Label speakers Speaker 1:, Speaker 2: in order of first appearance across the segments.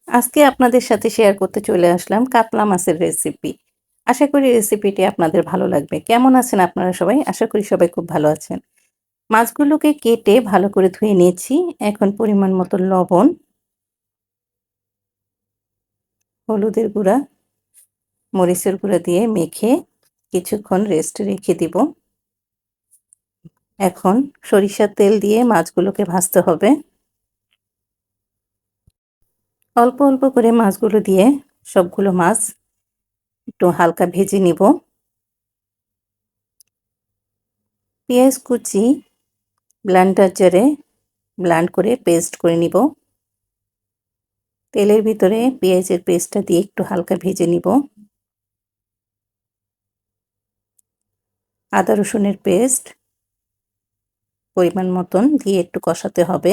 Speaker 1: আজকে আপনাদের সাথে শেয়ার করতে চলে আসলাম কাতলা মাছের রেসিপি। আশা করি রেসিপিটি আপনাদের ভালো লাগবে। কেমন আছেন আপনারা সবাই? আশা করি সবাই খুব ভালো আছেন। মাছগুলোকে কেটে ভালো করে ধুয়ে নিয়েছি। এখন পরিমাণ মতো লবণ, হলুদের গুঁড়া, মরিচের গুঁড়া দিয়ে মেখে কিছুক্ষণ রেস্টে রেখে দিব। এখন সরিষার তেল দিয়ে মাছগুলোকে ভাজতে হবে। অল্প অল্প করে মাছগুলো দিয়ে সবগুলো মাছ একটু হালকা ভেজে নিব। পেঁয়াজ কুচি ব্লেন্ডার জারে ব্লেন্ড করে পেস্ট করে নিব। তেলের ভিতরে পেঁয়াজের পেস্টটা দিয়ে একটু হালকা ভেজে নিব। আদা রসুনের পেস্ট পরিমাণ মতন দিয়ে একটু কষাতে হবে।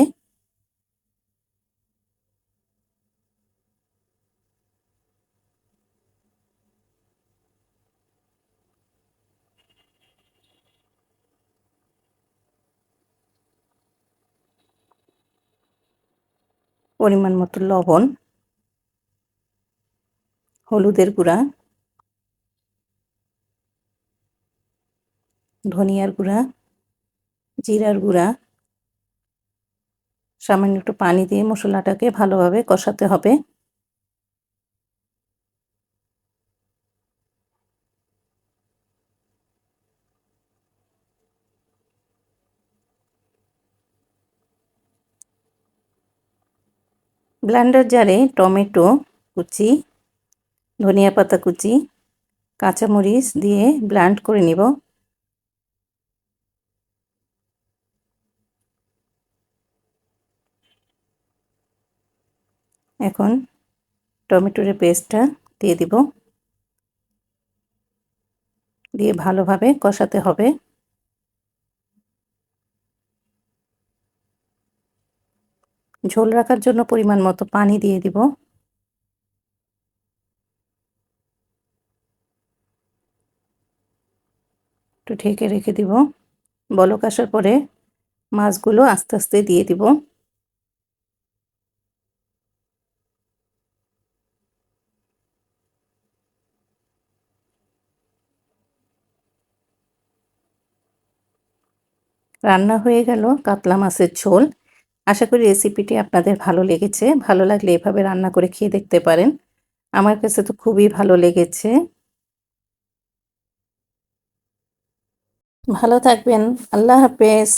Speaker 1: পরিমাণ মতো লবণ, হলুদের গুঁড়া, ধনিয়ার গুঁড়া, জিরার গুঁড়া, সামান্য একটু পানি দিয়ে মশলাটাকে ভালোভাবে কষাতে হবে। ব্লেন্ডার জারে টমেটো কুচি, ধনিয়া পাতা কুচি, কাঁচামরিচ দিয়ে ব্লেন্ড করে নিব। এখন টমেটোর পেস্টটা দিয়ে দিব, দিয়ে ভালোভাবে কষাতে হবে। ঝোল রাখার জন্য পরিমাণ মতো পানি দিয়ে দিব। একটু ঢেকে রেখে দিব। বলক আসার পরে মাছগুলো আস্তে আস্তে দিয়ে দিব। রান্না হয়ে গেল কাতলা মাছের ঝোল। আশা করি রেসিপিটি আপনাদের ভালো লেগেছে। ভালো লাগলে এভাবে রান্না করে খেয়ে দেখতে পারেন। আমার কাছে তো খুবই ভালো লেগেছে। ভালো থাকবেন। আল্লাহ হাফেজ।